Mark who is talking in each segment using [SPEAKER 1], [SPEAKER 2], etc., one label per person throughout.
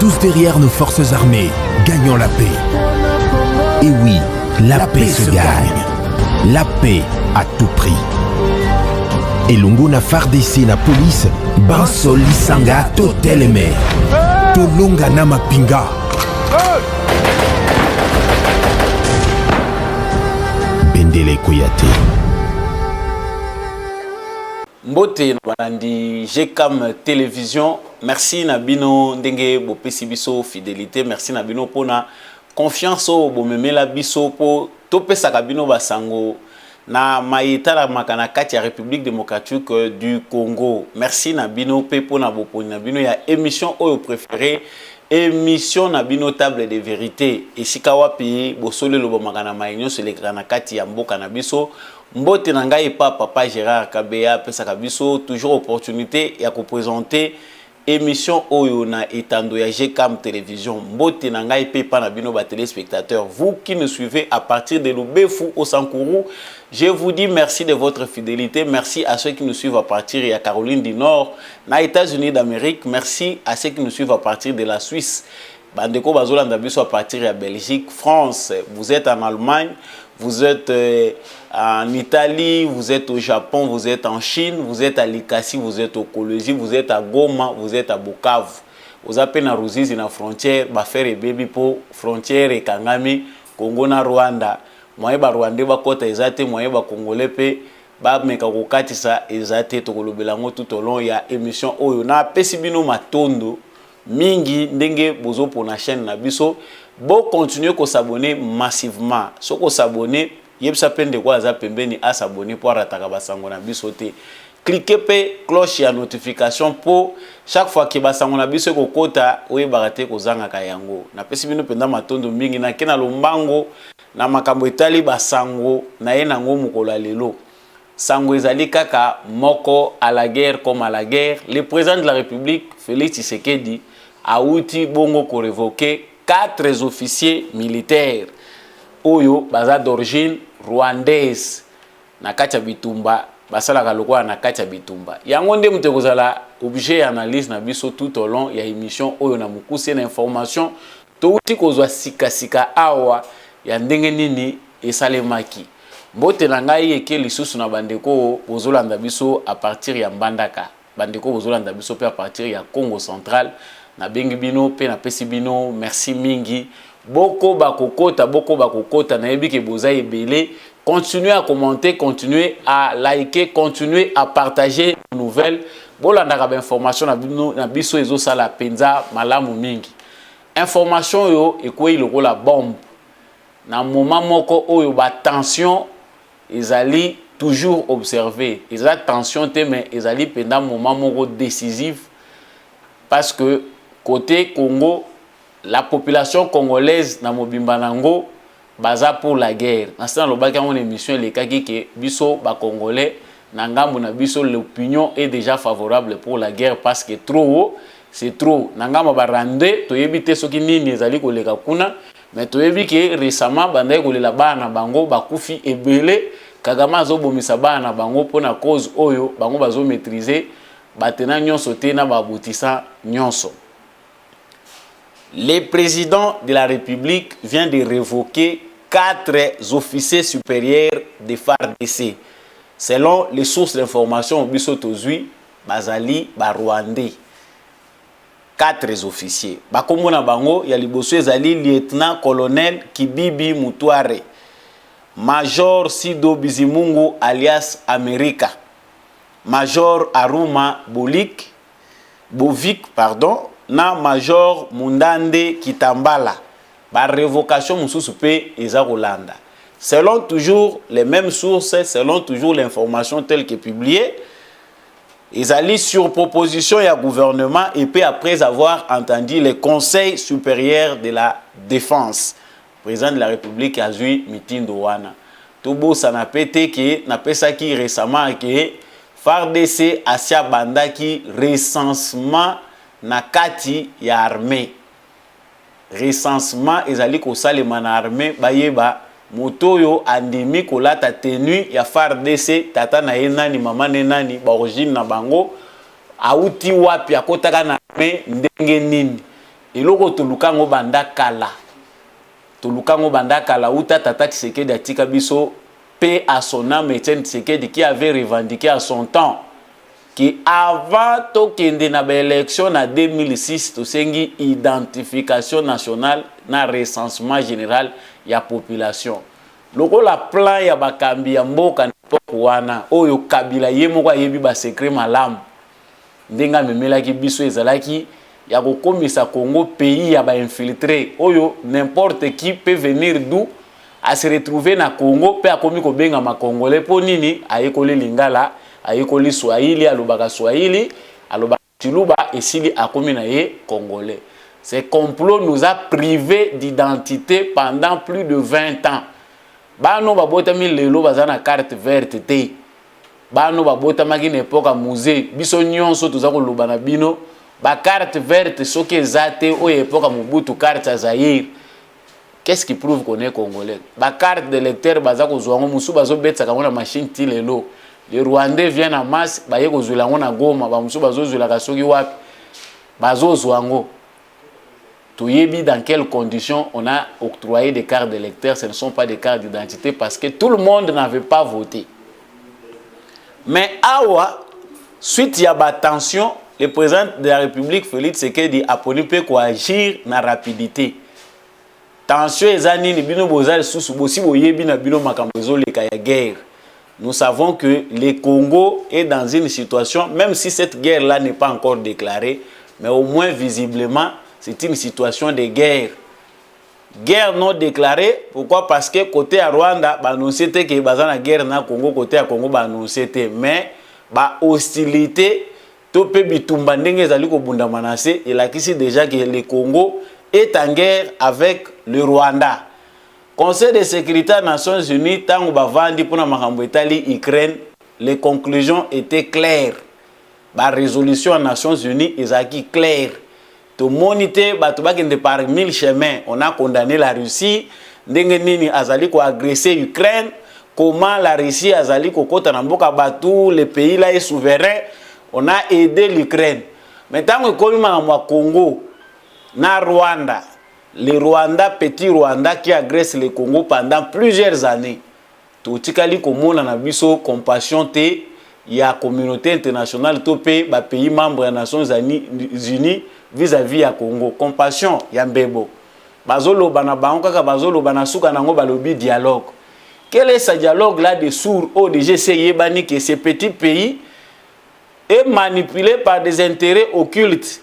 [SPEAKER 1] tous derrière nos forces armées, gagnons la paix. Et oui, la paix se gagne. La paix à tout prix. Elongo na FARDC na police, Banso Lisanga toteleme. Tolonga na mapinga. Bendele Koyate.
[SPEAKER 2] Mbote Bandi GCAM télévision. Merci Nabino ndenge bopesi biso fidélité. Merci Nabino pona confiance au bomemela biso po topesa kabino basango na maïtala makana kati ya République démocratique du Congo. Merci Nabino pe pona boponi Nabino ya émission oyo préféré émission Nabino table de vérité et sikawapi bosole lobo makana maïnyo sur l'écran na kati ya mboka na biso. Mbote na ngai pa papa Gérard Kabea pesa kabiso toujours opportunité ya ko présenter émission oyo na etando ya GCAM télévision. Mbote na ngai pe pa na bino ba téléspectateurs, vous qui nous suivez à partir de Lubefu au Sankourou, je vous dis merci de votre fidélité. Merci à ceux qui nous suivent à partir de Caroline du Nord, na États-Unis d'Amérique. Merci à ceux qui nous suivent à partir de la Suisse. Bandeko bazolanda biso à partir de Belgique, France. Vous êtes en Allemagne, vous êtes en Italie, vous êtes au Japon, vous êtes en Chine, vous êtes à Likasi, vous êtes au Kolosi, vous êtes à Goma, vous êtes à Bukavu. Vous appelez na Ruzizi na frontière, ba faire et baby po frontière et Kangami, Congo na Rwanda. Moye ba Rwandais ba kota ezate, moye ba Congolais pe ba meka kokatisa ezate to kolobelango tout au long ya émission oyo na pesi bino matondo mingi ndenge bozo pour na chaîne na biso. Bon, continuez à s'abonner massivement. Si vous s'abonnez, vous pouvez s'abonner pour s'abonner. Cliquez sur la cloche et la notification pour chaque fois que vous avez biso ko kota oye barate ko zanga kayango. Na pesi bino penda matondo mingi na kena lombango na makambo etali basango na ye nango mukolo lelo. Sango ezali kaka moko à la guerre comme à la guerre. Le président de la République Félix Tshisekedi a outi bongo ko révoquer 4 officiers militaires oyo baza d'origine rwandaise na kati ya bitumba basalaka lokola na kati ya bitumba yango nde mutu kozala objet analyse na biso tout au long ya émission oyo na mukuse na information touti kozwa sika awa ya ndenge nini esalemaki. Mbote na ngai eke lisusu na bandeko bozolanda biso à partir ya Mbandaka, bandeko bozolanda biso pe à partir ya Congo central. Na bengi bino pe na pesi bino merci mingi boko bakokota na yebi ke boza ebele. Continuez à commenter, continuez à liker, continuez à partager nos nouvelles. Bolanda ba information na biso ezo sala penza malamu mingi. Information yo ekwe lokola bombe. Na moment moko oyo ba tension ezali toujours observer. Ezali tension te mais ezali pendant moment moko décisif parce que côté Congo, la population congolaise na mobimba nango baza pour la guerre. Instant le baki en émission les kaki ke biso ba congolais na ngambu na biso l'opinion est déjà favorable pour la guerre parce que trop haut, c'est trop. Na ngamba ba rande to yebite soki nini ezali koleka kuna mais to yebi ke récemment bandai kolela bana bango bakufi ebele Kagama zo bomisa bana bango pona cause oyo bango bazo maîtriser batena nyonso te na babutisa nyonso. Le président de la République vient de révoquer 4 officiers supérieurs de FARDC. Selon les sources d'information, Bissotozui, Bazali, Barwandais. 4 officiers. Bakomona bango, ya liboso ezali lieutenant-colonel Kibibi Mutware, major Sido Bizimungu alias America, major Aruma Bovik, na major Mundande Kitambala. Ba révocation mususu pe eza Rolanda. Selon toujours les mêmes sources, selon toujours l'information telle que publiée, ils allaient sur proposition du gouvernement et puis après avoir entendu le Conseil supérieur de la défense. Le président de la République a eu meeting de Wana. Tobo ça n'a pété que n'a pas ça qui récemment que FARDC Asia Banda qui recensement na kati ya armée. Recensement ezali ko salema na armée bayeba motoyo andimi kolata tenue ya FARDC tata na yenani mama nenani ba origine na bango auti wapi akotaka na armée ndenge nini eloko tolukango banda kala. Tolukango banda kala uta Tata Tshisekedi atika biso paix à son âme Etienne Tshisekedi qui avait revendiqué à son temps que avant tokende na ba élection na 2006 tosengi identification nationale na recensement général ya population. Loko la plan ya bakambi ya mboka wana oyo Kabila ye moko ayebi ba secret malamu ndenga memelaki biso ezalaki ya kokomisa Congo pays ya ba infiltré oyo n'importe qui peut venir d'où à se retrouver na Congo pe akomi ko benga ma congolais po nini ayekoli lingala ayekoli swahili alobaka swahili alobaka tiluba esili akomi na ye congolais. Ce complot nous a privés d'identité pendant plus de 20 ans. Bano babotami lelo bazana carte verte te. Bano babotamaki na époque à musée biso nyonso toza koloba na bino ba carte verte soki ezate o époque à Mobutu carte à Zaïre. Qu'est-ce qui prouve qu'on est congolais? Ba carte d'électeur baza kozwango musu bazo betsa kango na machine ti lelo. Les Rwandais viennent en masse ba yeko zulango na Goma ba musu bazo zulaka soki wapi bazo zwango. Toyebi dans quelles conditions on a octroyé des cartes d'électeurs, ce ne sont pas des cartes d'identité parce que tout le monde n'avait pas voté. Mais awa, suite à la tension, le président de la République, Félix Tshisekedi, a poni pe ko agir na rapidité. Tension ezani ni bino bozal susu bosi boyebi na bino makambo ezoleka ya guerre. Nous savons que le Congo est dans une situation, même si cette guerre-là n'est pas encore déclarée, mais au moins visiblement, c'est une situation de guerre. Guerre non déclarée, pourquoi? Parce que côté à Rwanda, bah annoncé que bazana guerre na Congo, côté à Congo, bah annoncé mais bah hostilité, topé bitumba ndenge zali ko bunda manase, et là ici déjà que le Congo est en guerre avec le Rwanda. Conseil de sécurité des Nations Unies, tant que bavandi pour na makambo etali Ukraine, les conclusions étaient claires. Bah résolution des Nations Unies est claire. To moniter batubaki par 1000 chemins, on a condamné la Russie, ndenge nini azali ko agresser Ukraine, comment la Russie azali ko kota na mboka batu, le pays là est souverain, on a aidé l'Ukraine. Maintenant que comme ma Congo na Rwanda, le Rwanda petit Rwanda qui agresse le Congo pendant plusieurs années. To tikali ko mona na biso compassion te ya communauté internationale to pays ba pays membres des Nations Unies vis-à-vis ya Congo. Compassion ya mbebo. Bazolo bana bango kaka bazolo bana suka nango balobi dialogue. Quel est ce dialogue là de sourds ODGC yebani que ce petit pays est manipulé par des intérêts occultes.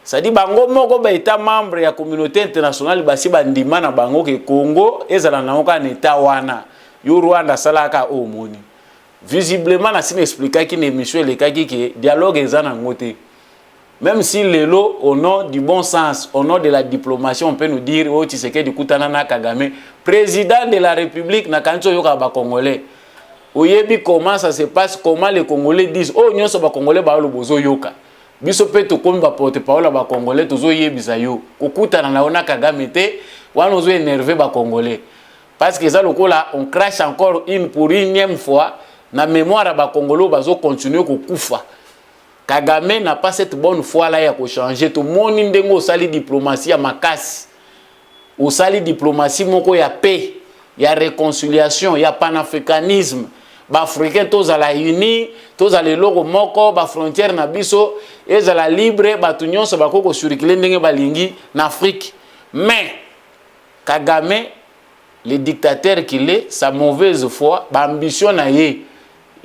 [SPEAKER 2] Ça dit bango moko ba état membre ya communauté internationale basi bandima na bango ke Congo ezala nango ka état wana. Yo Rwanda salaka o moni. Visiblement na sine expliquer ki ne monsieur le kaki ke dialogue ezana ngote. Même si lelo, au nom du bon sens, au nom de la diplomatie, on peut nous dire oh Tshisekedi Kutanana Kagame, président de la République na kancho yoka ba Congolais. Oyebi comment ça se passe, comment les Congolais disent oh nyonso ba Congolais ba lo bozo yoka. Biso pe to komi ba porte-parole ba Congolais tozo yebisa yo. Kokutana na ona Kagame te, wana ozo énerver ba Congolais. Parce que ça lokola on crache encore une pour une énième fois na mémoire ba Congolais bazo continuer ko kufa. Kagame n'a pas cette bonne foi là pour changer. Tout le monde n'est pas sali diplomatie à makasi. Au sali diplomatie moko ya paix, ya réconciliation, ya panafricanisme. Ba africain tous à la uni, tous à le logo moko, ba frontière na biso, et à la libre, ba tunyon sa ba koko surikile ndenge balingi na Afrique. Mais Kagame, le dictateur qu'il est, sa mauvaise foi, ba ambition na ye.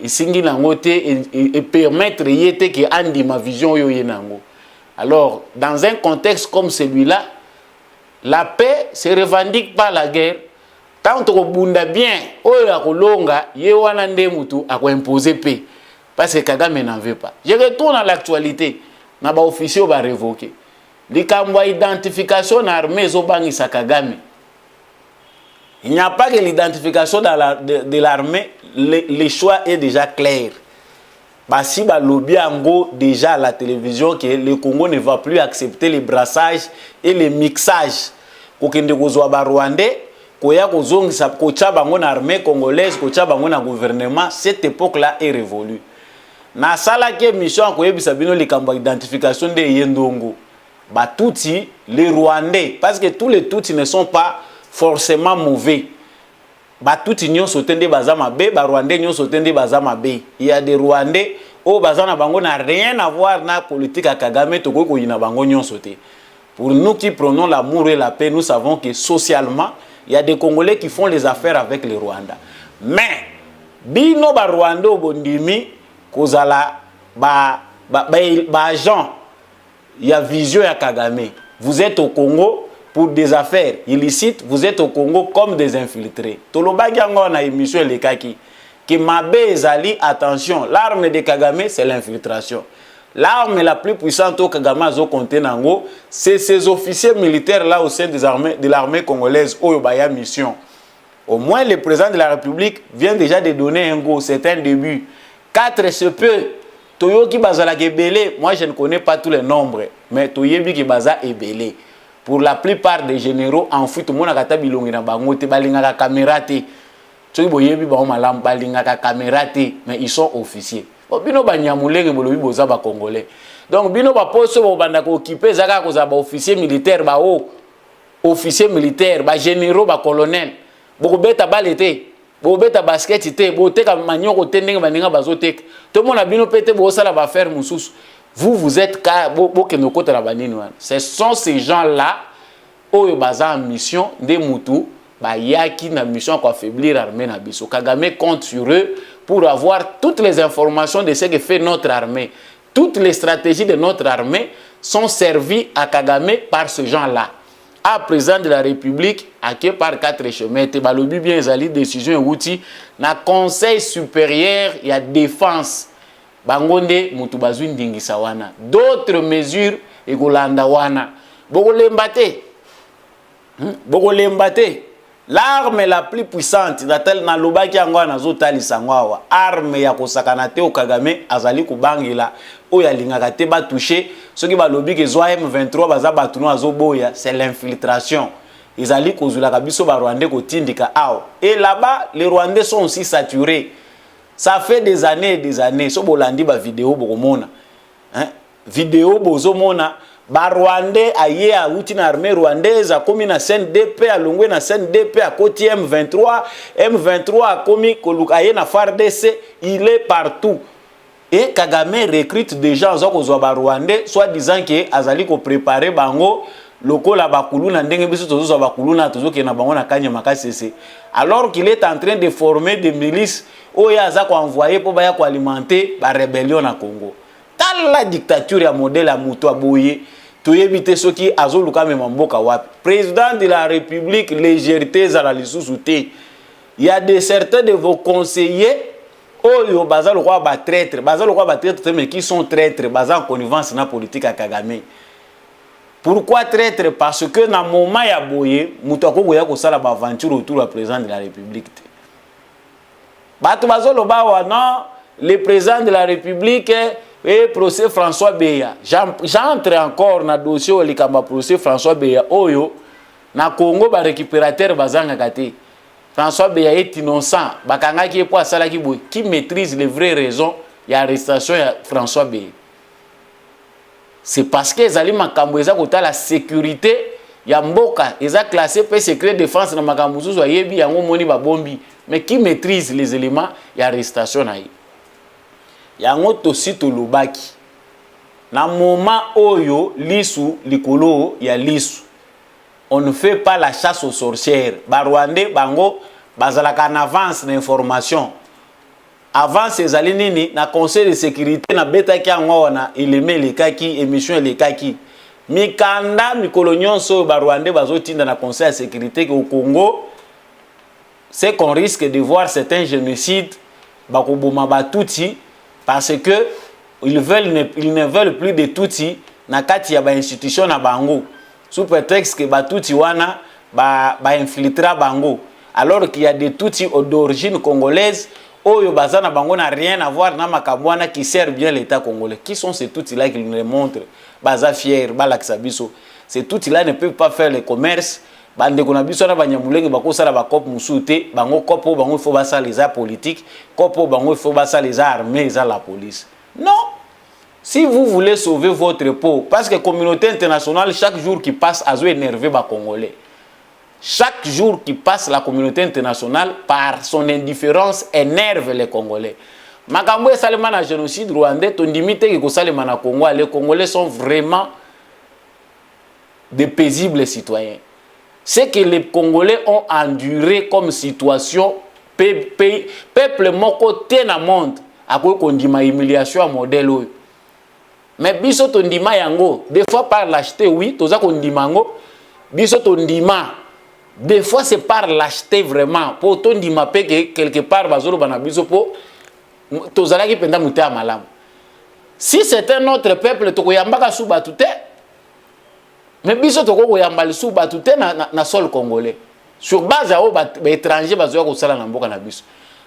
[SPEAKER 2] Et permettre yete que andi ma vision yo yenango. Alors dans un contexte comme celui-là, la paix se revendique pas la guerre. Tant que bunda bien, oyo akolonga ye wana nde mutu ako imposer paix parce que Kagame n'en veut pas. Je retourne à l'actualité, na ba officier ba révoquer. Likambo identification na armée zo bangisa Kagame. Il n'y a pas que l'identification de l'armée, le choix est déjà clair. Basi ba lobby ango déjà à la télévision que le Congo ne va plus accepter les brassages et les mixages. Kokende kozwa ba Rwandais, koya kozongisa kocha bango na armée congolaise, kocha bango na gouvernement, cette époque-là est révolue. Na sala ke mission koyebisa bino likambo identification de yendongo. Batouti, les Rwandais, parce que tous les Tutsis ne sont pas forcément mauvais. Batouti nyon sotende bazama be, ba Rwandais nyon sotende bazama be. Il y a des Rwandais au bazana bango n'a rien à voir na politique à Kagame toko ko yina bango nyon soté. Pour nous qui prenons l'amour et la paix, nous savons que socialement, il y a des Congolais qui font les affaires avec les Rwandais. Mais bino ba Rwanda bondimi kozala ba agent, il y a vision à Kagame. Vous êtes au Congo pour des affaires illicites, vous êtes au Congo comme des infiltrés. Tolobagi yango na émission le kaki que mabe ezali, attention, l'arme de Kagame c'est l'infiltration. L'arme la plus puissante au Kagame azo compter nango, c'est ces officiers militaires là au sein des armées de l'armée congolaise au baya mission. Au moins le président de la République vient déjà de donner un go, c'est un début. 4 se peut. Toyoki bazala gebele, moi je ne connais pas tous les nombres, mais Toyebi ki baza ebele. Pour la plupart des généraux en fuite, tout le monde a kata bilongi na bango te balingaka caméra te. Soki boyebi ba malam balingaka caméra te, mais ils sont officiers. Bino ba nyamulenge bolobi boza ba congolais. Donc bino ba poso bo banda ko occuper zaka ko za ba officier militaire ba o officier militaire, ba généraux, ba colonel. Boko beta balete. Bo beta basket te, bo teka manyoko te ndenge baninga bazoteka. Tout le monde a bino pété bo sala ba faire mususu. Vous êtes bo ke nokota na banini wana. Ce sont ces gens-là oyo baza en mission de mutu ba yaki na mission pour affaiblir l'armée na biso. Kagame compte sur eux pour avoir toutes les informations de ce que fait notre armée. Toutes les stratégies de notre armée sont servies à Kagame par ce gens-là. À président de la République, à qui par 4 chemins, te balobi bien ezali décision outil na conseil supérieur il y a défense bangonde mutu bazwi ndingisa wana. D'autres mesures ekolanda wana. Boko lembate. L'arme la plus puissante na lobaki yango na zotalisa ngwawa. Arme ya kosakana te o Kagame azali kubangila oyo alingaka te ba toucher soki ba lobi ke zwa M23 baza batuno azoboya, c'est l'infiltration. Izali kozulaka biso ba Rwandais kotindika awo. Et là-bas les Rwandais sont aussi saturés. Ça fait des années et des années. So bolandi ba vidéo bokomona. Hein? Vidéo bozomona ba Rwandais aye a uti na armée rwandaise a komi na CNDP a longwe na CNDP a koti M23 a komi koluka aye na FARDC, il est partout. Et Kagame recrute des gens zo ba Rwandais soit disant que azali ko préparer bango lokola bakulu na ndenge biso tozo bakulu na tozo ke na bango na kanya makasese, alors qu'il est en train de former des milices oya za ko envoyer pour baya ko alimenter ba rébellion na Congo. Tal la dictature ya modèle à muto aboye toyebite soki azoluka mema mboka wapi. Président de la République, légèreté za la lisusu te. Il y a des certains de vos conseillers oyo baza lokwa ba traître, mais qui sont traîtres, baza en connivence na politique à Kagame. Pourquoi traître? Parce que dans le moment ya boye muto akogoya ko sala ba aventure autour du président de la République. Bato bazolo bawa non, le président de la République et procès François Beya. J'entre encore na dossier au likamba procès François Beya oyo na Congo ba récupérateur bazanga kate. François Beya est innocent. Bakanga ki po asala ki boy qui maîtrise les vraies raisons ya arrestation ya François Beya. C'est parce que ezali makambo eza kota la sécurité ya mboka eza classé pe secret défense na makambo zuzu ayebi yango moni ba bombi, mais qui maîtrise les éléments ya arrestation na yi. Yango tosi tolobaki na moment oyo lisu likolo ya lisu, on ne fait pas la chasse aux sorcières. Ba Rwandais bango bazalaka en avance d'information. Avant ces alinini na conseil de sécurité na beta ki yango na eleme le kaki émission le kaki mikanda mikolo nyonso ba Rwandais bazotinda na conseil de sécurité au Congo, c'est qu'on risque de voir certains génocides bakoboma batuti parce que ils ne veulent plus de Tutsi na kati ya ba institution na bango sous prétexte que batuti wana ba infiltra bango, alors qu'il y a des Tutsi d'origine congolaise oyo bazana bango n'a rien à voir na makabwana qui sert bien l'état congolais. Qui sont ces Tutsi là qui nous les montrent? Baza fier balaksa biso. Ces Tutsi là ne peuvent pas faire le commerce. Bande kona biso na banyamulenge bakosala ba cop musute bango kopo bango faut basa les arts politiques, kopo bango faut basa les armées et la police. Non, Si vous voulez sauver votre peau, parce que la communauté internationale, chaque jour qui passe, a énervé les Congolais. Chaque jour qui passe, la communauté internationale, par son indifférence, énerve les Congolais. Makambo et Salema na génocide rwandais, ton limite que Salema na Congo, les Congolais sont vraiment des paisibles citoyens. Ce que les Congolais ont enduré comme situation, peuple moko te na monde, à quoi qu'on dit ma humiliation à modèle. Mais biso ton dima yango, des fois par l'acheter, oui, toza qu'on dit mango, biso ton dima, des fois c'est par l'acheter vraiment, pour ton dima pe que quelque part, bazolo bana biso po, tozala ki penda mouté à malam. Si c'est un autre peuple, toko yambaka sou batute, mais biso toko yambali sou batute na sol congolais. Sur base à étranger, bazoya ko sala na mboka na biso.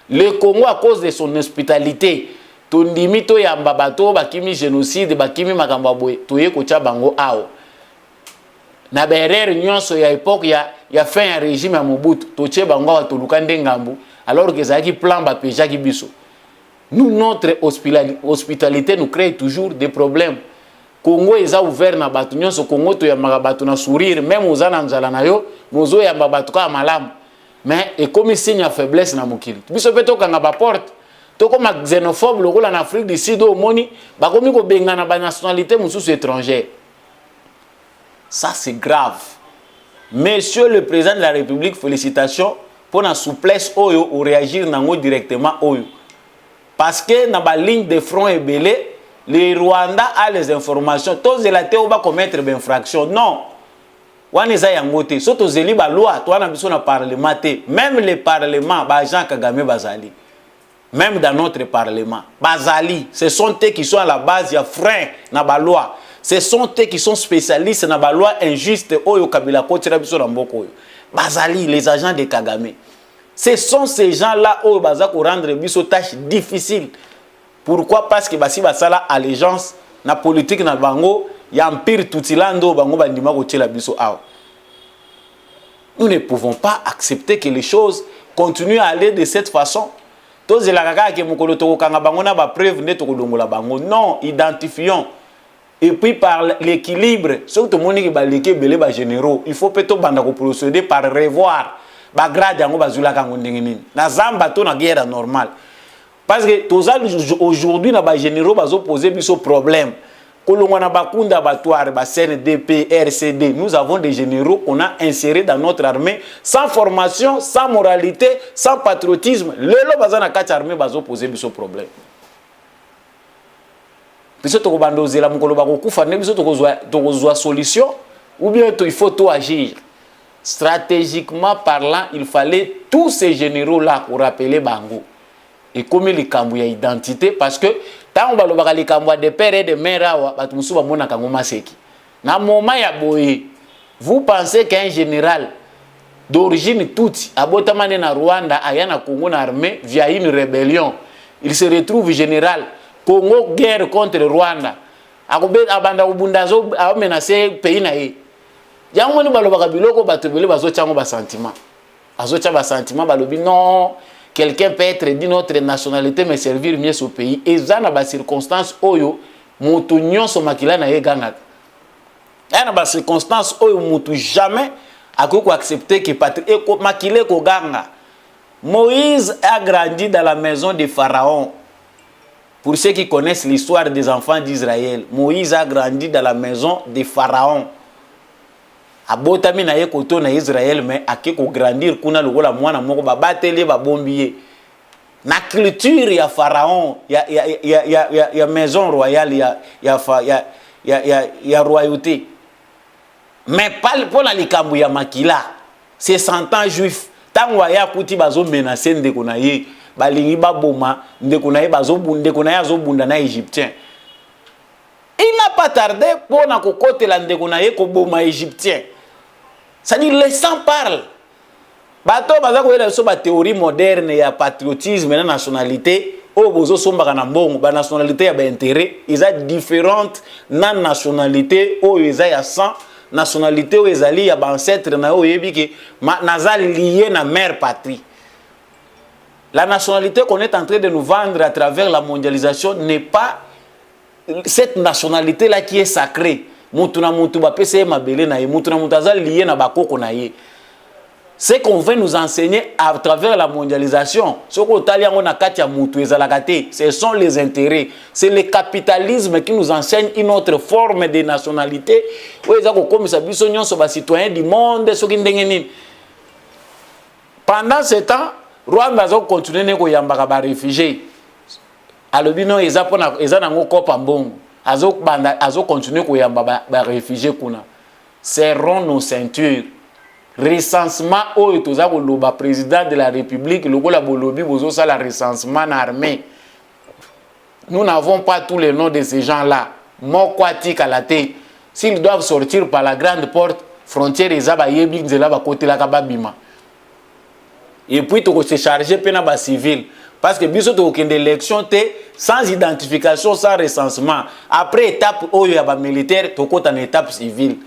[SPEAKER 2] Le Congo, à cause de son hospitalité, tondimi to yamba bato bakimi génocide bakimi makambo boye toye ko tia bango ao na berere nyonso ya époque ya fin ya régime ya Mobutu to tie bango wa toluka ndengambu alors que zaki plan ba peja ki biso. Nous notre hospitalité nous crée toujours des problèmes. Congo eza ouvert na bato nyonso Congo to yamba bato na sourire même ozana nzala na yo mozo yamba bato ka malamu mais et comme signe ya faiblesse na mokili biso peto kanga ba porte. Toko ma xénophobe le rôle en Afrique du Sud au moni bakomi ko bengana ba nationalité mususu étrangère. Ça c'est grave. Monsieur le président de la République, félicitations pour la souplesse oyo ou réagir nango directement oyo. Parce que dans la ligne de front et belé, le Rwanda a les informations. Tous les latés va commettre des infractions. Non. Waneza yangote. Soto zeli ba loi, toi na biso na parlement te. Même le parlement ba Jean Kagame bazali. Même dans notre parlement, Bazali, ce sont eux qui sont à la base, il y a frein dans la loi. Ce sont eux qui sont spécialistes dans la loi injuste. Bazali, les agents de Kagame. Ce sont ces gens-là qui vont rendre les tâches difficiles. Pourquoi? Parce que si basala allégeance, la politique na bango, il y a un pire toutilando, bango bandima koche la biso ao. Nous ne pouvons pas accepter que les choses continuent à aller de cette façon. Non, identifions. Et puis par l'équilibre, surtout les généraux, il faut peut-être procéder par revoir. Guerre normale. Parce que aujourd'hui, les généraux ont posé des problèmes. CNDP, RCD, nous avons des généraux qu'on a insérés dans notre armée sans formation, sans moralité, sans patriotisme. Les bazana quatre armées bazo poser ce problème. Biso to bandoze la mukolo bakokufa ne biso to solution ou bien il faut tout agir. Stratégiquement parlant, il fallait tous ces généraux là pour rappeler bango. Et comme les cambouis identité parce que tant on va les cambouis de père et de mère na moment ya boye vous pensez qu'un général d'origine toute abotamane na Rwanda ayana Congo na armée via une rébellion il se retrouve général Congo guerre contre Rwanda akobe abanda ubundazo a menacer pays na ye yango ni balobaka biloko bato bele bazo tyango ba sentiment azotia ba sentiment balobi non. Quelqu'un peut être d'une autre nationalité mais servir mieux au pays. Et ça, dans les circonstances, oyo, moutou nyon so makila na ye gangat. Et dans les circonstances, oyo, moutou jamais a kou accepter que patrie makile ko ganga. Moïse a grandi dans la maison de Pharaon. Pour ceux qui connaissent l'histoire des enfants d'Israël, Moïse a grandi dans la maison de Pharaon. Abotami na ye koto na Israël mais akiko grandir kuna lokola mwana moko ba bateli ba bombier na culture ya pharaon ya maison royale ya royauté mais pas pour la likambu ya makila c'est 100 ans juif tango ya kuti bazo menacer ndeko na ye balingi baboma ndeko na ye bazo bunde ko na ye azobunda na égyptien. Il n'a pas tardé pour na kokotela ndeko na ye ko boma égyptien. Ça dit les sangs parlent. Bato bazako yela so ba théorie moderne ya patriotisme na nationalité o bozo somba na mbongo ba nationalité ya ba intérêt ils ont différentes na nationalité o eza ya sang nationalité o ezali ya ba ancêtre na o yebi ke nazali lié na mère patrie. La nationalité qu'on est en train de nous vendre à travers la mondialisation n'est pas cette nationalité là qui est sacrée. Mutu na mutu ba pese mabele na ye, mutu na mutu azali lié na bakoko na ye. C'est qu'on veut nous enseigner à travers la mondialisation. Ce sont les intérêts. C'est le capitalisme qui nous enseigne une autre forme de nationalité. Citoyens du monde. Pendant ce temps, Rwanda a continué à réfugiés. Alors, ils ont continué à réfugiés. Serrons nos ceintures. Recensement au le président de la République, le bolobi bozo la recensement armé. Nous n'avons pas tous les noms de ces gens-là. Mokwati Kalate. S'ils doivent sortir par la grande porte, frontière et zaba yebi nzela ba côté la kababima. Et puis tu se charger pena ba civil parce que biso to kende élection sans identification, sans recensement. Après étape oyo ya ba militaire to kota na étape civile.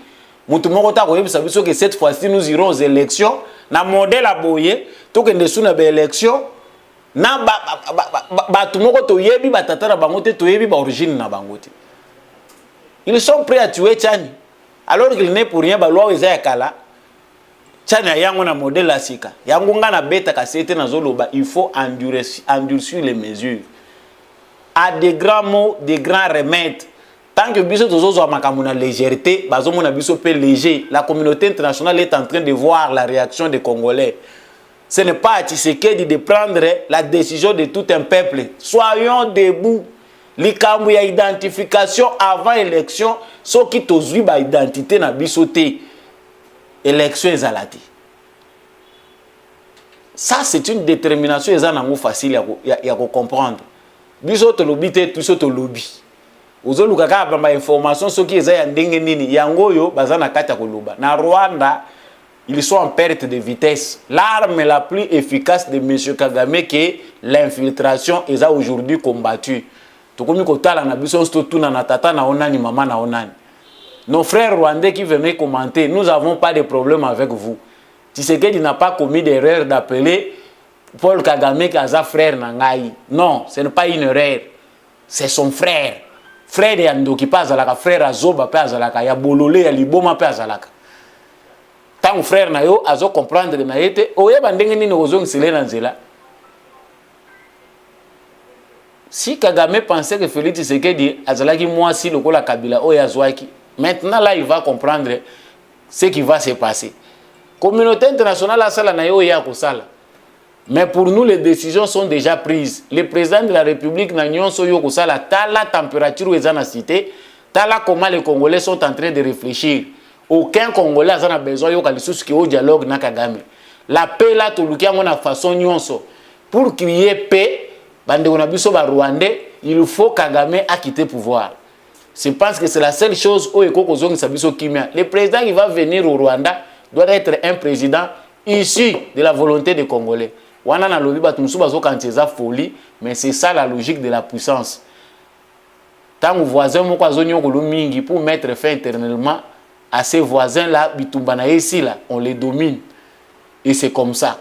[SPEAKER 2] Que cette fois-ci nous irons aux élections na modèle aboye to que ndesu na ba élection na ba tumoko to yebi batatara bangote to yebi ba origine na bangote. Ils sont prêts à tuer Tchani alors qu'il n'est pour rien ba loi eza kala Tchani yango na modèle la sika yango nga na beta ka sete na zoloba il faut endurcir les mesures à des grands mots, des grands remèdes. Tant que biso tozo makamuna légèreté, bazo mona biso pe léger, la communauté internationale est en train de voir la réaction des Congolais. Ce n'est pas à Tshisekedi de prendre la décision de tout un peuple. Soyons debout. Likambu ya identification avant élection, ce qui tozui ba identité na biso te. Élection ezalati. Ça c'est une détermination ezanango facile ya comprendre. Biso to lobby te, biso to lobby. Ozoluka kaka ba information soki eza ya ndenge nini yango yo bazana kati ya koloba na Rwanda ils sont en perte de vitesse. L'arme la plus efficace de M. Kagame que l'infiltration est aujourd'hui combattue. Tokomi kotala na biso sto na tata na onani mama na onani. Nos frères rwandais qui venaient commenter, nous n'avons pas de problème avec vous. Tshisekedi n'a pas commis d'erreur d'appeler Paul Kagame kaza frère nangai. Non, ce n'est pas une erreur. C'est son frère. Frère ya ndoki pa azalaka, frère azoba pa azalaka, ya bolole ya liboma pa azalaka. Tant frère na yo azo comprendre na yete, oyeba ndenge nini ozongisele na nzela. Si Kagame pensait que Félix Tshisekedi azalaki mwasi lokola Kabila oyo azwaki, maintenant là il va comprendre ce qui va se passer. Communauté internationale asala na yo ya kosala. Mais pour nous, les décisions sont déjà prises. Le président de la République n'a pas la température où ils ont cité, comment les Congolais sont en train de réfléchir. Aucun Congolais n'a besoin de dialogue na Kagame. La paix là, tout le monde a façon nyonso. Pour crier paix, Rwandais, il faut Kagame a quitté le pouvoir. Je pense que c'est la seule chose où le président qui va venir au Rwanda doit être un président issu de la volonté des Congolais. Wana na lobi batu musu bazo kantieza folie, mais c'est ça la logique de la puissance. Tant que voisin moko azonyo kolo mingi pour mettre fin éternellement à ces voisins là bitumbana ici là, on les domine. Et c'est comme ça.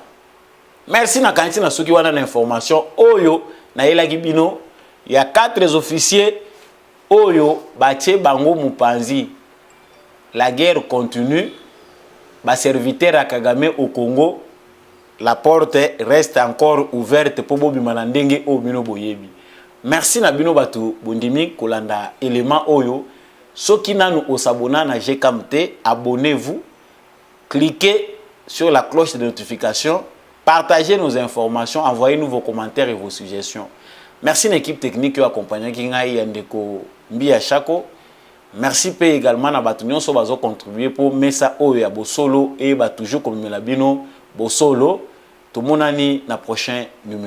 [SPEAKER 2] Merci na kanti na soki wana na information oyo na elaki bino, il y a 4 officiers oyo batie bango mupanzi. La guerre continue. Ba serviteur à Kagame au Congo. La porte reste encore ouverte pour Bobi Malandenge au Bino Boyebi. Merci na bino batu bondimi kolanda élément oyo. Soki nanu osabona na GKMT, abonnez-vous. Cliquez sur la cloche de notification. Partagez nos informations, envoyez-nous vos commentaires et vos suggestions. Merci à l'équipe technique qui a accompagné Kingai Yandeko Mbia Chako. Merci également à Batunion qui a contribué pour Mesa Oya Bosolo et toujours comme Melabino Bosolo. Tout le monde na prochain numéro.